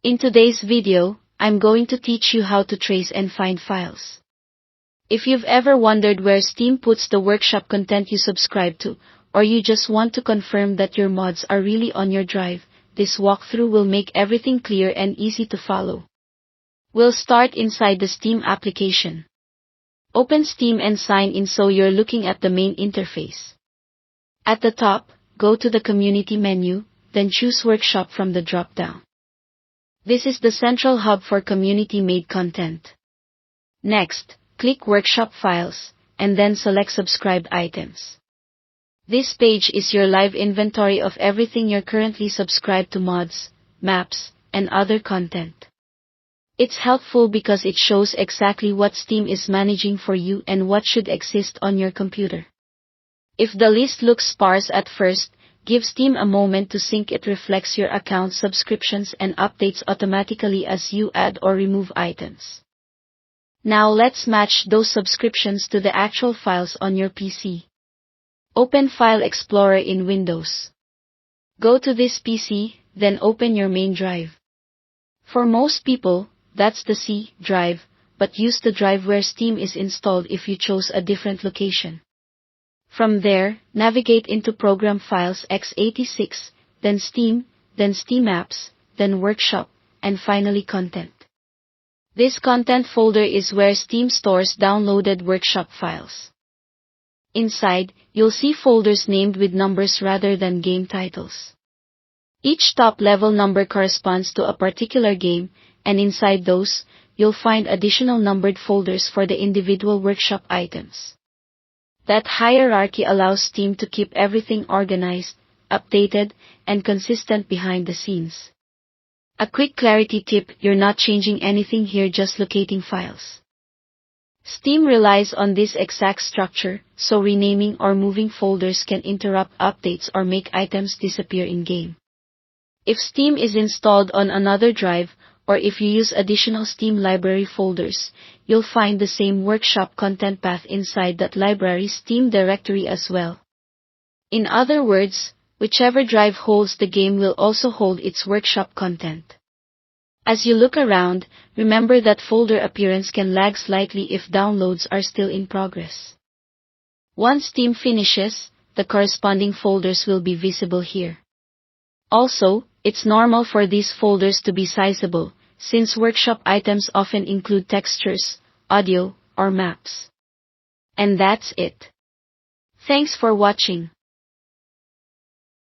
In today's video, I'm going to teach you how to trace and find files. If you've ever wondered where Steam puts the workshop content you subscribe to, or you just want to confirm that your mods are really on your drive, this walkthrough will make everything clear and easy to follow. We'll start inside the Steam application. Open Steam and sign in so you're looking at the main interface. At the top, go to the Community menu, then choose Workshop from the drop-down. This is the central hub for community-made content. Next, click Workshop Files, and then select Subscribed Items. This page is your live inventory of everything you're currently subscribed to: mods, maps, and other content. It's helpful because it shows exactly what Steam is managing for you and what should exist on your computer. If the list looks sparse at first, give Steam a moment to sync. It reflects your account subscriptions and updates automatically as you add or remove items. Now let's match those subscriptions to the actual files on your PC. Open File Explorer in Windows. Go to this PC, then open your main drive. For most people, that's the C drive, but use the drive where Steam is installed if you chose a different location. From there, navigate into Program Files x86, then Steam Apps, then Workshop, and finally Content. This content folder is where Steam stores downloaded workshop files. Inside, you'll see folders named with numbers rather than game titles. Each top-level number corresponds to a particular game, and inside those, you'll find additional numbered folders for the individual workshop items. That hierarchy allows Steam to keep everything organized, updated, and consistent behind the scenes. A quick clarity tip: you're not changing anything here, just locating files. Steam relies on this exact structure, so renaming or moving folders can interrupt updates or make items disappear in-game. If Steam is installed on another drive, or if you use additional Steam library folders, you'll find the same workshop content path inside that library's Steam directory as well. In other words, whichever drive holds the game will also hold its workshop content. As you look around, remember that folder appearance can lag slightly if downloads are still in progress. Once Steam finishes, the corresponding folders will be visible here. Also, it's normal for these folders to be sizable, since workshop items often include textures, audio, or maps. And that's it. Thanks for watching.